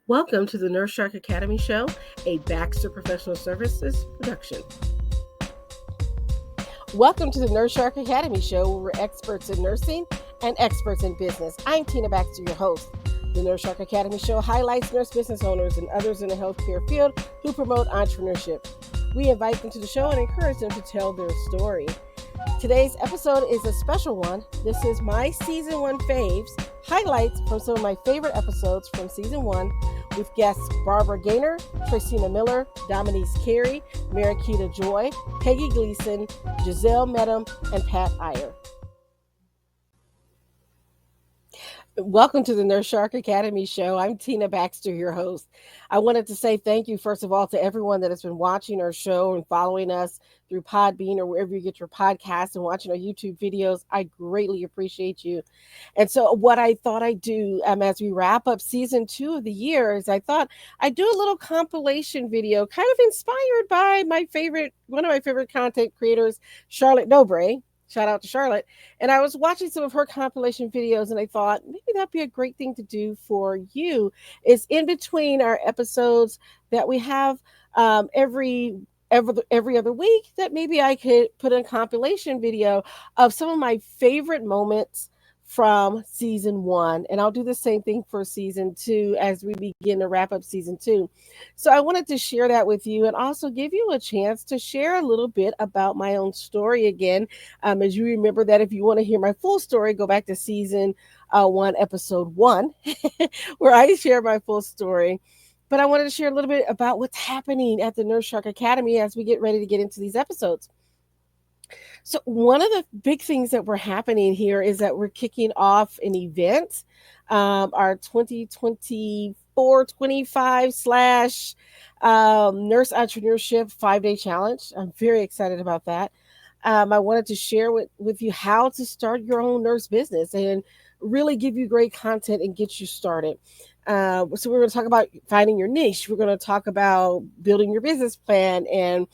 Welcome to the Nurse Shark Academy Show, a Baxter Professional Services production. Welcome to the Nurse Shark Academy Show, where we're experts in nursing and experts in business. I'm Tina Baxter, your host. The Nurse Shark Academy Show highlights nurse business owners and others in the healthcare field who promote entrepreneurship. We invite them to the show and encourage them to tell their story. Today's episode is a special one. This is my Season 1 faves, highlights from some of my favorite episodes from Season 1 with guests Barbara Gaynor, Traceyna Miller, Dominyse Carey, Mariquita Joy, Peggy Gleason, Giselle Mettam, and Pat Iyer. Welcome to the Nurse Shark Academy Show. I'm Tina Baxter, your host. I wanted to say thank you, first of all, to everyone that has been watching our show and following us through Podbean or wherever you get your podcasts and watching our YouTube videos. I greatly appreciate you. And so what I thought I'd do as we wrap up Season 2 of the year is I thought I'd do a little compilation video, kind of inspired by one of my favorite content creators, Charlotte Dobre. Shout out to Charlotte. And I was watching some of her compilation videos and I thought maybe that'd be a great thing to do for you. Is in between our episodes that we have every other week, that maybe I could put a compilation video of some of my favorite moments from Season 1. And I'll do the same thing for Season 2 as we begin to wrap up Season 2. So I wanted to share that with you and also give you a chance to share a little bit about my own story again. As you remember that if you want to hear my full story, go back to Season 1, Episode 1, where I share my full story. But I wanted to share a little bit about what's happening at the Nurse Shark Academy as we get ready to get into these episodes. So one of the big things that we're happening here is that we're kicking off an event, our 2024-25 slash Nurse Entrepreneurship 5-day challenge. I'm very excited about that. I wanted to share with you how to start your own nurse business and really give you great content and get you started. So we're going to talk about finding your niche. We're going to talk about building your business plan and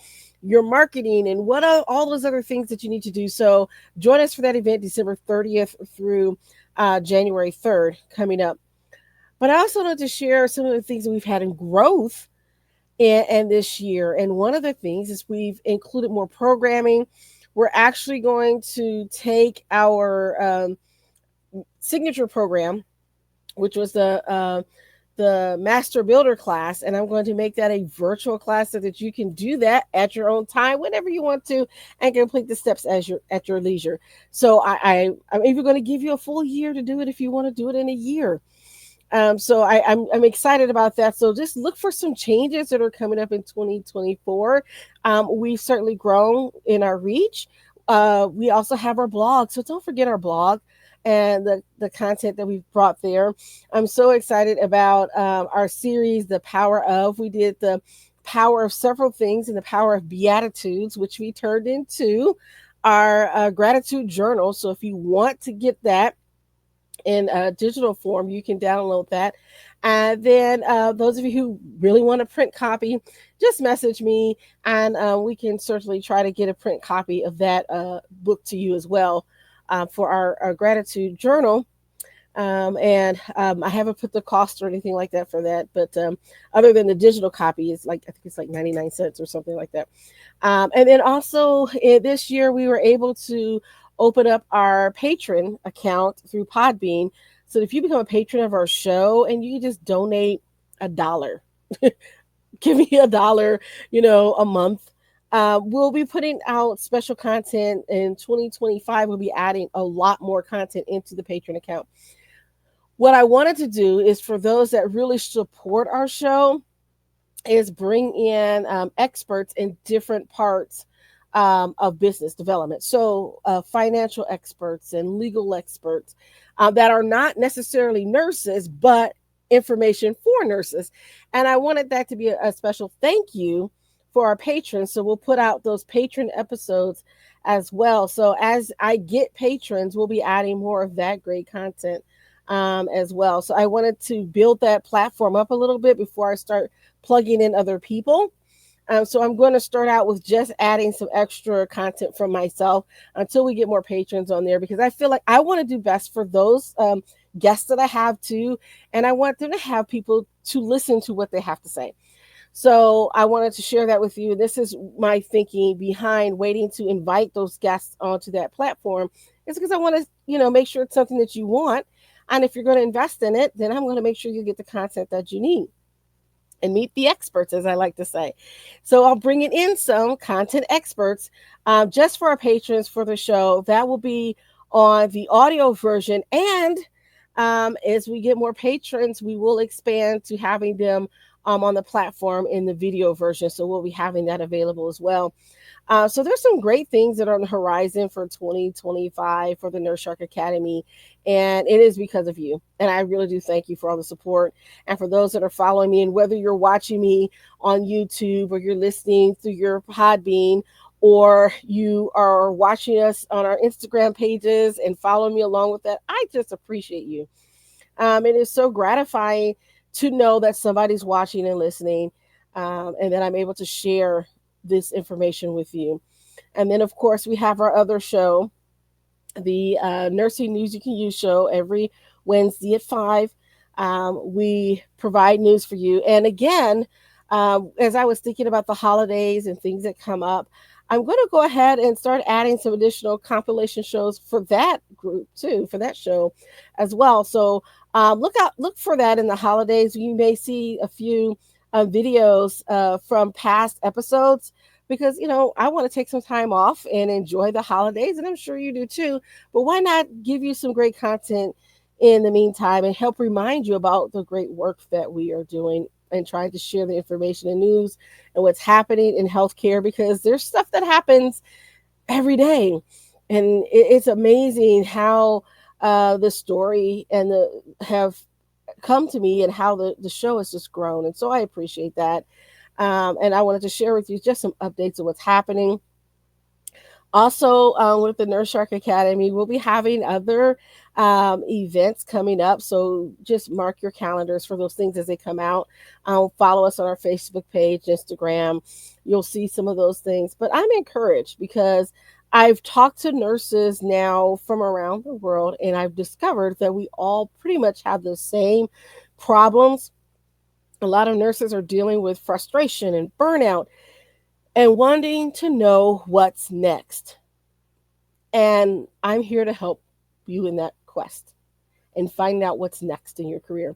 your marketing and what are all those other things that you need to do. So join us for that event December 30th through January 3rd coming up. But I also want to share some of the things that we've had in growth and this year. And one of the things is we've included more programming. We're actually going to take our signature program, which was the Master Builder class, and I'm going to make that a virtual class so that you can do that at your own time, whenever you want to, and complete the steps at your leisure. So I'm even going to give you a full year to do it if you want to do it in a year. So I'm excited about that. So just look for some changes that are coming up in 2024. We've certainly grown in our reach. We also have our blog, so don't forget our blog and the content that we've brought there. I'm so excited about our series, The Power Of. We did the power of several things and the power of Beatitudes, which we turned into our gratitude journal. So if you want to get that in a digital form, you can download that. And then those of you who really want a print copy, just message me and we can certainly try to get a print copy of that book to you as well. For our gratitude journal. I haven't put the cost or anything like that for that, but other than the digital copy, I think it's like 99 cents or something like that. And then also this year, we were able to open up our patron account through Podbean. So if you become a patron of our show and you just donate $1, give me $1, a month. We'll be putting out special content in 2025. We'll be adding a lot more content into the Patreon account. What I wanted to do is for those that really support our show is bring in experts in different parts of business development. So financial experts and legal experts that are not necessarily nurses, but information for nurses. And I wanted that to be a special thank you for our patrons. So we'll put out those patron episodes as well. So as I get patrons, we'll be adding more of that great content as well. So I wanted to build that platform up a little bit before I start plugging in other people. So I'm going to start out with just adding some extra content from myself until we get more patrons on there, because I feel like I want to do best for those guests that I have too. And I want them to have people to listen to what they have to say. So I wanted to share that with you. This is my thinking behind waiting to invite those guests onto that platform. It's because I want to, make sure it's something that you want. And if you're going to invest in it, then I'm going to make sure you get the content that you need and meet the experts, as I like to say. So I'll bring in some content experts just for our patrons for the show. That will be on the audio version. And as we get more patrons, we will expand to having them on the platform in the video version. So we'll be having that available as well. So there's some great things that are on the horizon for 2025 for the Nurse Shark Academy, and it is because of you. And I really do thank you for all the support, and for those that are following me. And whether you're watching me on YouTube or you're listening through your Podbean, or you are watching us on our Instagram pages and following me along with that, I just appreciate you. It is so gratifying to know that somebody's watching and listening, and that I'm able to share this information with you. And then, of course, we have our other show, the Nursing News You Can Use show, every Wednesday at 5. We provide news for you. And again, as I was thinking about the holidays and things that come up, I'm going to go ahead and start adding some additional compilation shows for that group too, for that show as well. So look for that in the holidays. You may see a few videos from past episodes, because I want to take some time off and enjoy the holidays, and I'm sure you do too. But why not give you some great content in the meantime and help remind you about the great work that we are doing and trying to share the information and news and what's happening in healthcare, because there's stuff that happens every day. And it's amazing how the story and the have come to me, and how the show has just grown. And so I appreciate that. And I wanted to share with you just some updates of what's happening. Also, with the Nurse Shark Academy, we'll be having other events coming up. So just mark your calendars for those things as they come out. Follow us on our Facebook page, Instagram. You'll see some of those things. But I'm encouraged because I've talked to nurses now from around the world, and I've discovered that we all pretty much have the same problems. A lot of nurses are dealing with frustration and burnout and wanting to know what's next. And I'm here to help you in that quest and find out what's next in your career.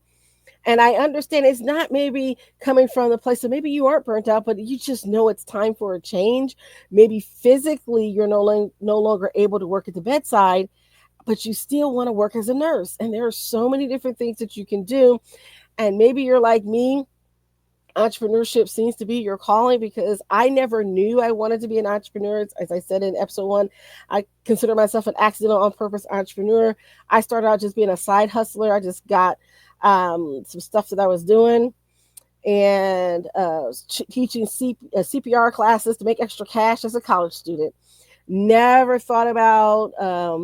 And I understand it's not maybe coming from the place that maybe you aren't burnt out, but you just know it's time for a change. Maybe physically you're no longer able to work at the bedside, but you still want to work as a nurse. And there are so many different things that you can do. And maybe you're like me, entrepreneurship seems to be your calling, because I never knew I wanted to be an entrepreneur. As I said in episode 1, I consider myself an accidental on purpose entrepreneur. I started out just being a side hustler. I just got some stuff that I was doing, and teaching CPR classes to make extra cash as a college student. Never thought about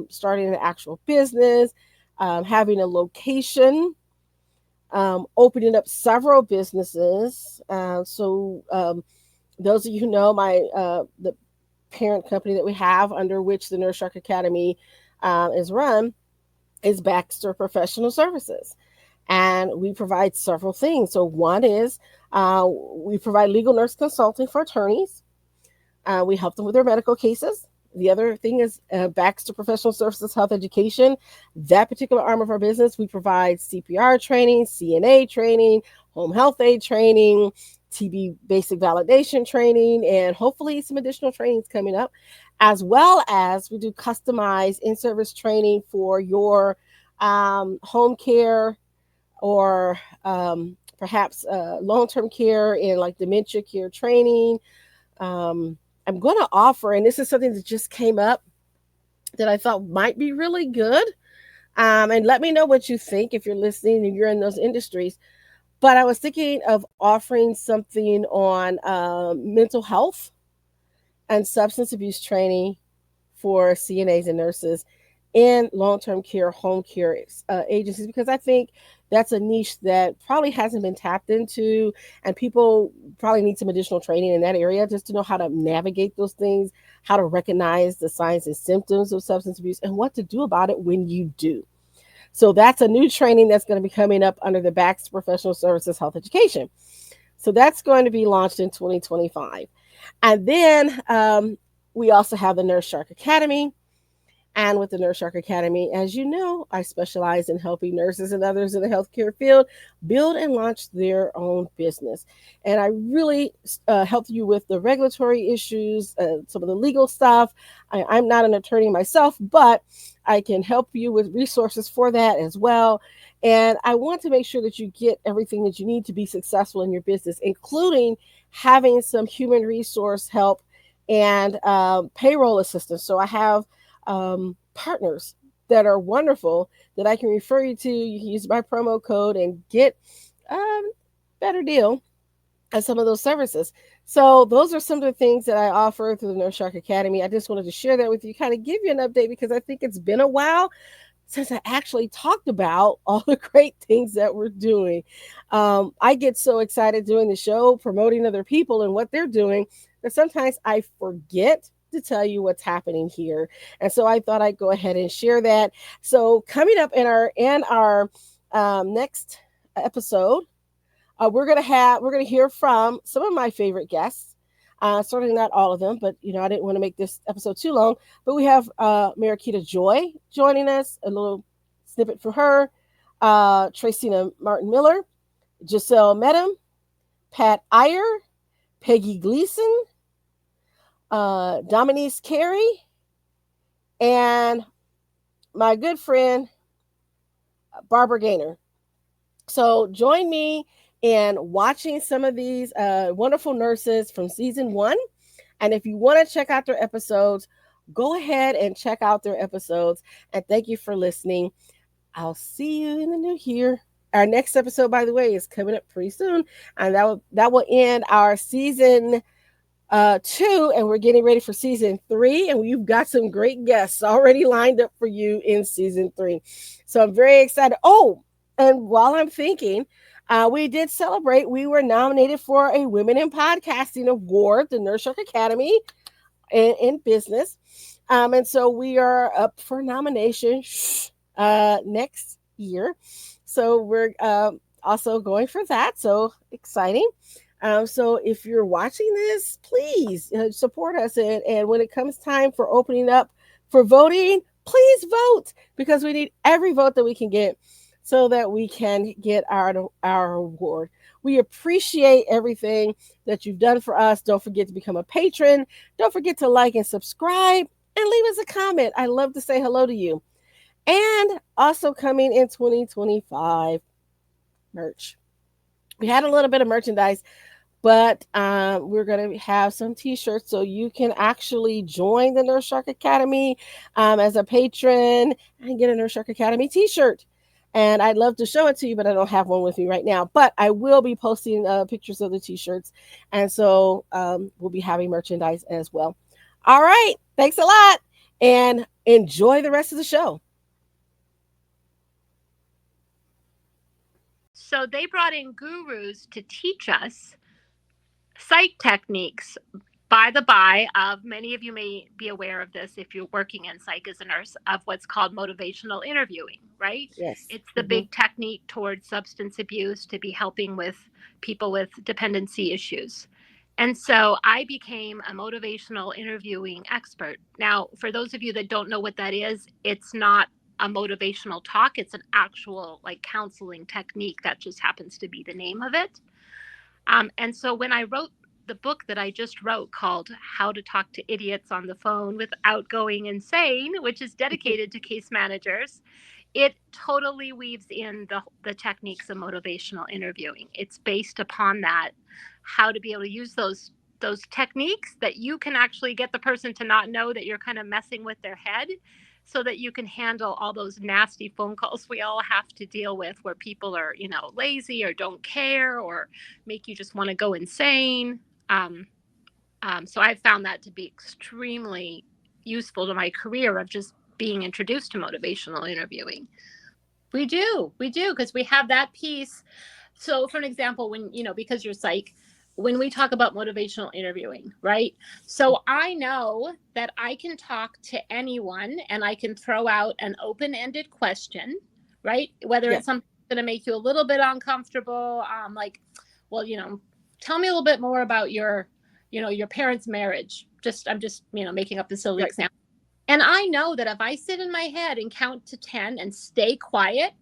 starting an actual business, having a location, opening up several businesses. Those of you who know the parent company that we have under which the Nurse Shark Academy is run is Baxter Professional Services. And we provide several things. So one is we provide legal nurse consulting for attorneys. We help them with their medical cases. The other thing is Baxter Professional Services Health Education. That particular arm of our business, we provide CPR training, CNA training, home health aid training, TB basic validation training, and hopefully some additional trainings coming up, as well as we do customized in-service training for your home care, or perhaps long-term care and like dementia care training. I'm going to offer, and this is something that just came up that I thought might be really good. And let me know what you think if you're listening and you're in those industries. But I was thinking of offering something on mental health and substance abuse training for CNAs and nurses in long-term care, home care agencies, because I think That's a niche that probably hasn't been tapped into, and people probably need some additional training in that area just to know how to navigate those things, how to recognize the signs and symptoms of substance abuse, and what to do about it when you do. So that's a new training that's going to be coming up under the Baxter Professional Services Health Education. So that's going to be launched in 2025. And then we also have the Nurse Shark Academy. And with the Nurse Shark Academy, as you know, I specialize in helping nurses and others in the healthcare field build and launch their own business. And I really help you with the regulatory issues, some of the legal stuff. I'm not an attorney myself, but I can help you with resources for that as well. And I want to make sure that you get everything that you need to be successful in your business, including having some human resource help and payroll assistance. So I have partners that are wonderful that I can refer you to. You can use my promo code and get a better deal on some of those services. So those are some of the things that I offer through the Nurse Shark Academy. I just wanted to share that with you, kind of give you an update because I think it's been a while since I actually talked about all the great things that we're doing. I get so excited doing the show, promoting other people and what they're doing, that sometimes I forget to tell you what's happening here. And so I thought I'd go ahead and share that. So coming up in our next episode, we're gonna hear from some of my favorite guests. Certainly not all of them, but I didn't want to make this episode too long. But we have Mariquita Joy joining us. A little snippet from her. Traceyna Martin Miller, Giselle Mettam, Pat Iyer, Peggy Gleason, Dominyse Carey, and my good friend Barbara Gaynor. So join me in watching some of these wonderful nurses from season 1. And if you want to check out their episodes, go ahead and check out their episodes. And thank you for listening. I'll see you in the new year. Our next episode, by the way, is coming up pretty soon, and that will end our season 2, and we're getting ready for season 3, and we've got some great guests already lined up for you in season 3. So I'm very excited. Oh, and while I'm thinking, we did celebrate. We were nominated for a Women in Podcasting Award, the Nurse Shark Academy in business. And so we are up for nomination next year. So we're also going for that. So exciting. So if you're watching this, please support us. And when it comes time for opening up for voting, please vote, because we need every vote that we can get so that we can get our award. We appreciate everything that you've done for us. Don't forget to become a patron. Don't forget to like and subscribe and leave us a comment. I love to say hello to you. And also coming in 2025, merch. We had a little bit of merchandise, but we're going to have some t-shirts, so you can actually join the Nurse Shark Academy as a patron and get a Nurse Shark Academy t-shirt. And I'd love to show it to you, but I don't have one with me right now. But I will be posting pictures of the t-shirts. And so we'll be having merchandise as well. All right. Thanks a lot. And enjoy the rest of the show. So they brought in gurus to teach us psych techniques. By the by, many of you may be aware of this if you're working in psych as a nurse, of what's called motivational interviewing, right? Yes. It's the big technique towards substance abuse, to be helping with people with dependency issues. And so I became a motivational interviewing expert. Now, for those of you that don't know what that is, it's not a motivational talk. It's an actual counseling technique. That just happens to be the name of it. And so when I wrote the book that I just wrote called How to Talk to Idiots on the Phone Without Going Insane, which is dedicated to case managers, it totally weaves in the techniques of motivational interviewing. It's based upon that, how to be able to use those techniques that you can actually get the person to not know that you're kind of messing with their head, so that you can handle all those nasty phone calls we all have to deal with, where people are, lazy or don't care or make you just want to go insane. So I found that to be extremely useful to my career of just being introduced to motivational interviewing. We do, because we have that piece. So, for an example, when, because you're psych, when we talk about motivational interviewing, right? So I know that I can talk to anyone and I can throw out an open ended question, right? Whether Yeah. it's something that's going to make you a little bit uncomfortable, like, well, tell me a little bit more about your parents' marriage. I'm just, making up the silly Right. example. And I know that if I sit in my head and count to 10 and stay quiet,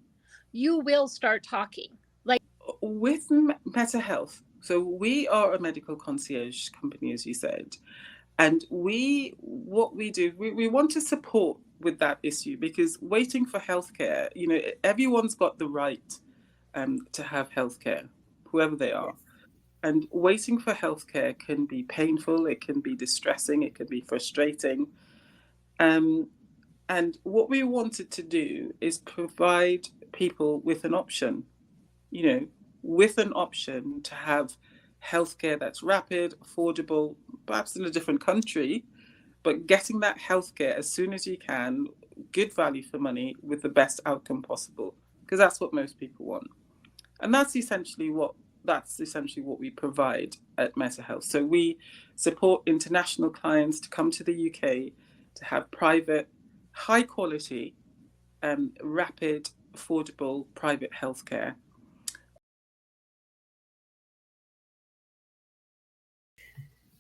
you will start talking. Like, with Meta Health, so we are a medical concierge company, as you said, and what we do, we want to support with that issue, because waiting for healthcare, everyone's got the right to have healthcare, whoever they are. And waiting for healthcare can be painful, it can be distressing, it can be frustrating. And what we wanted to do is provide people with an option, you know, with an option to have healthcare that's rapid, affordable, perhaps in a different country, but getting that healthcare as soon as you can, good value for money with the best outcome possible, because that's what most people want. And that's essentially what we provide at Meta Health. So we support international clients to come to the UK to have private, high quality, rapid, affordable private healthcare.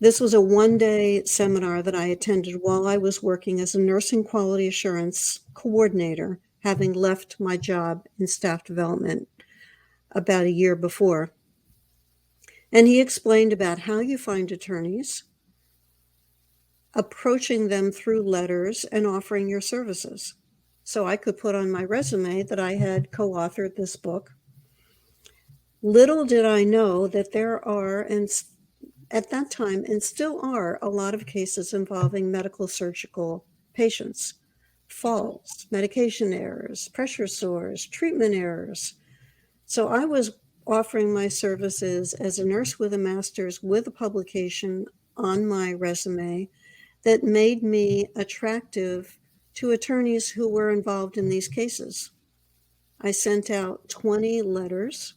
This was a one-day seminar that I attended while I was working as a nursing quality assurance coordinator, having left my job in staff development about a year before. And he explained about how you find attorneys, approaching them through letters, and offering your services. So I could put on my resume that I had co-authored this book. Little did I know that there are, and at that time, and still are, a lot of cases involving medical surgical patients, falls, medication errors, pressure sores, treatment errors. So I was offering my services as a nurse with a master's with a publication on my resume that made me attractive to attorneys who were involved in these cases. I sent out 20 letters.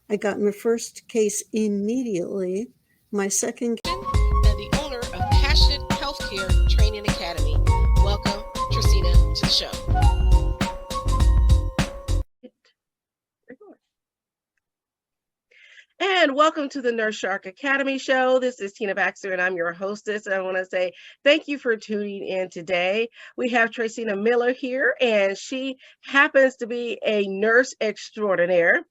I got my first case immediately. My second, and the owner of Passionate Healthcare Training Academy. Welcome, Traceyna, to the show. And welcome to the Nurse Shark Academy show. This is Tina Baxter, and I'm your hostess. I want to say thank you for tuning in today. We have Traceyna Miller here, and she happens to be a nurse extraordinaire.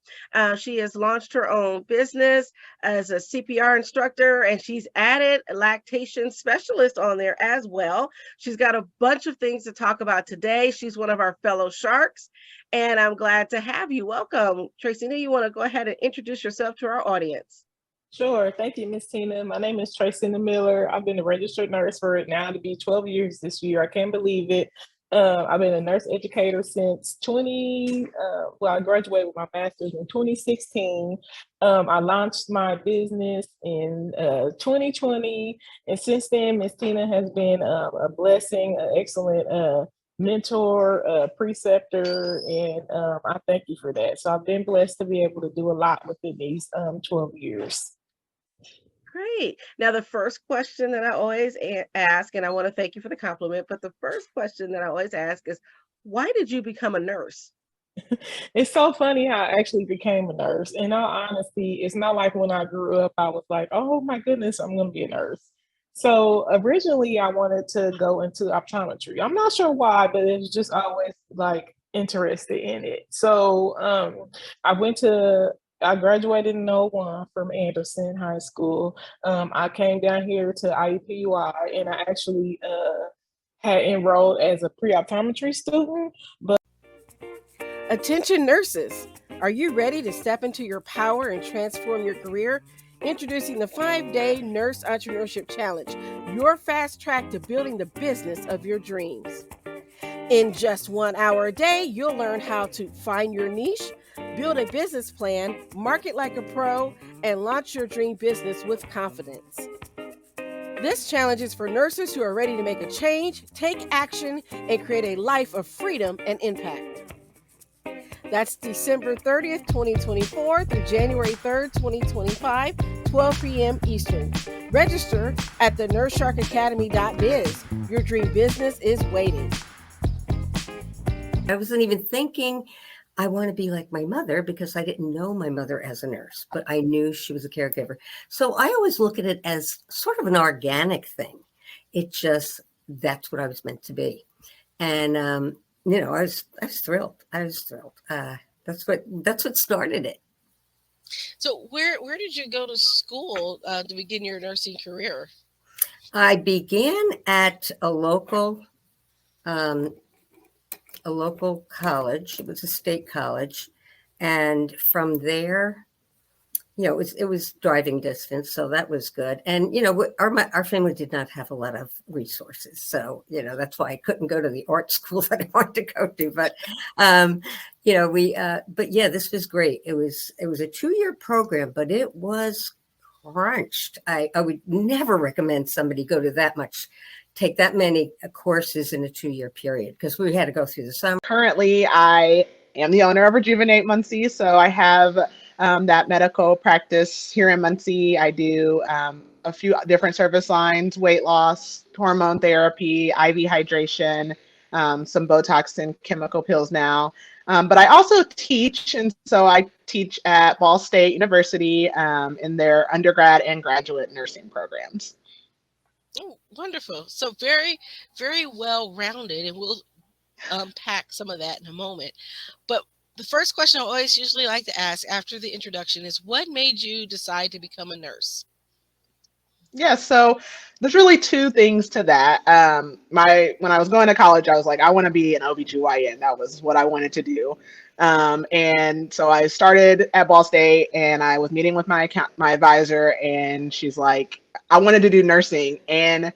She has launched her own business as a CPR instructor, and she's added a lactation specialist on there as well. She's got a bunch of things to talk about today. She's one of our fellow sharks, and I'm glad to have you. Welcome, Traceyna. You want to go ahead and introduce yourself to our audience? Sure. Thank you, Miss Tina. My name is Traceyna Miller. I've been a registered nurse for it now to be 12 years this year. I can't believe it. I've been a nurse educator since I graduated with my master's in 2016. I launched my business in 2020. And since then, Miss Tina has been a blessing, an excellent mentor, preceptor, and I thank you for that. So I've been blessed to be able to do a lot within these 12 years. Great. Now, the first question that I always ask, and I want to thank you for the compliment, but the first question that I always ask is, why did you become a nurse? It's so funny how I actually became a nurse. In all honesty, it's not like when I grew up, I was like, oh my goodness, I'm going to be a nurse. So originally I wanted to go into optometry. I'm not sure why, but it was just always like interested in it. So I graduated in 01 from Anderson High School. I came down here to IUPUI and I actually had enrolled as a pre-optometry student. Attention nurses, are you ready to step into your power and transform your career? Introducing the 5-day Nurse Entrepreneurship Challenge, your fast track to building the business of your dreams. In just 1 hour a day, you'll learn how to find your niche, build a business plan, market like a pro, and launch your dream business with confidence. This challenge is for nurses who are ready to make a change, take action, and create a life of freedom and impact. That's December 30th, 2024 through January 3rd, 2025, 12 p.m. Eastern. Register at the nurseSharkAcademy.biz. Your dream business is waiting. I wasn't even thinking I want to be like my mother because I didn't know my mother as a nurse, but I knew she was a caregiver. So I always look at it as sort of an organic thing. It just, that's what I was meant to be. And, I was thrilled. I was thrilled. That's what started it. So where did you go to school to begin your nursing career? I began at a local college. It was a state college. And from there, it was driving distance. So that was good. And, our family did not have a lot of resources. So, that's why I couldn't go to the art school that I wanted to go to. But, this was great. It was a 2-year program, but it was crunched. I would never recommend somebody go to take that many courses in a 2-year period because we had to go through the summer. Currently, I am the owner of Rejuvenate Muncie, so I have that medical practice here in Muncie. I do a few different service lines: weight loss, hormone therapy, IV hydration, some Botox and chemical pills now. But I also teach, and so I teach at Ball State University in their undergrad and graduate nursing programs. Oh, wonderful. So very, very well rounded, and we'll unpack some of that in a moment. But the first question I always usually like to ask after the introduction is, what made you decide to become a nurse? Yeah, so there's really 2 things to that. When I was going to college, I was like, I want to be an OBGYN. That was what I wanted to do. And so I started at Ball State, and I was meeting with my advisor, and she's like, I wanted to do nursing and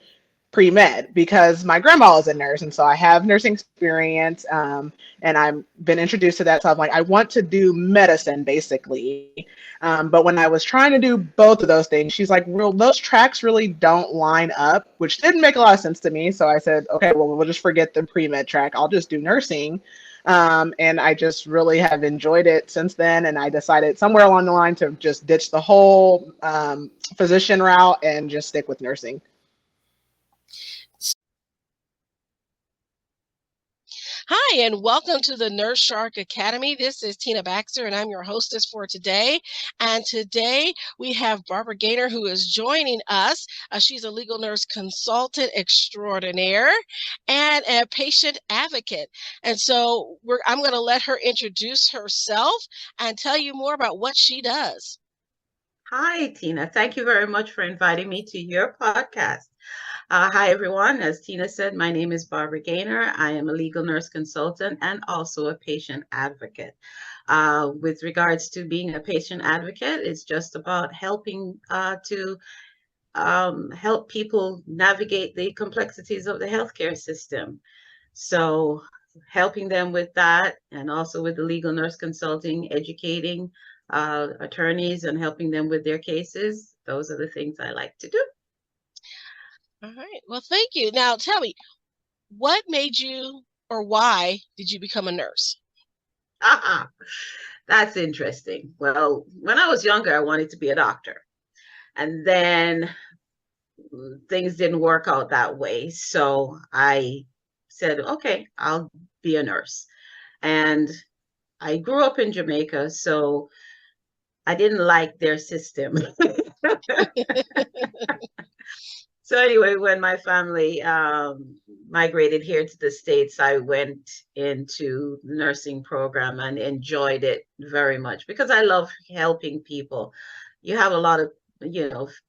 pre-med because my grandma is a nurse, and so I have nursing experience, and I've been introduced to that. So I'm like, I want to do medicine basically. But when I was trying to do both of those things, she's like, well, those tracks really don't line up, which didn't make a lot of sense to me. So I said, okay, well, we'll just forget the pre-med track. I'll just do nursing. And I just really have enjoyed it since then. And I decided somewhere along the line to just ditch the whole physician route and just stick with nursing. Hi, and welcome to the Nurse Shark Academy. This is Tina Baxter, and I'm your hostess for today. And today we have Barbara Gaynor, who is joining us. She's a legal nurse consultant extraordinaire and a patient advocate. And so I'm going to let her introduce herself and tell you more about what she does. Hi, Tina. Thank you very much for inviting me to your podcast. Hi, everyone. As Tina said, my name is Barbara Gaynor. I am a legal nurse consultant and also a patient advocate. With regards to being a patient advocate, it's just about helping to help people navigate the complexities of the healthcare system. So helping them with that, and also with the legal nurse consulting, educating attorneys and helping them with their cases. Those are the things I like to do. All right. Well, thank you. Now, tell me, what made you, or why did you become a nurse? That's interesting. Well, when I was younger, I wanted to be a doctor. And then things didn't work out that way. So I said, okay, I'll be a nurse. And I grew up in Jamaica, so I didn't like their system. So anyway, when my family migrated here to the States, I went into the nursing program and enjoyed it very much because I love helping people. You have a lot of,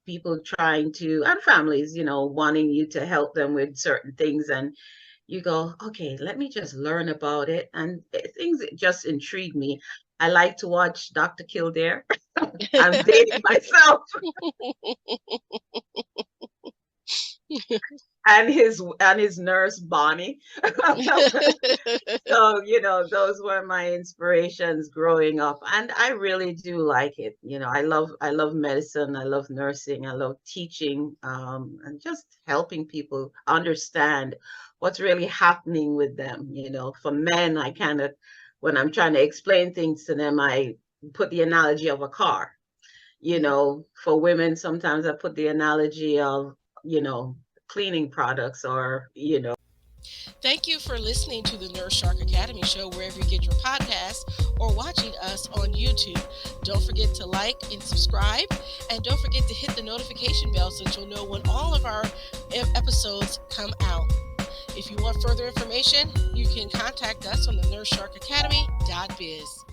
people trying to, and families, wanting you to help them with certain things. And you go, okay, let me just learn about it. And things that just intrigue me. I like to watch Dr. Kildare. I'm dating myself. and his nurse Bonnie. So those were my inspirations growing up, and I really do like it. I love medicine, I love nursing, I love teaching, and just helping people understand what's really happening with them. For men, I kind of when I'm trying to explain things to them, I put the analogy of a car. For women, sometimes I put the analogy of, cleaning products or. Thank you for listening to the Nurse Shark Academy show wherever you get your podcasts or watching us on YouTube. Don't forget to like and subscribe, and don't forget to hit the notification bell so that you'll know when all of our episodes come out. If you want further information, you can contact us on the NurseSharkAcademy.biz.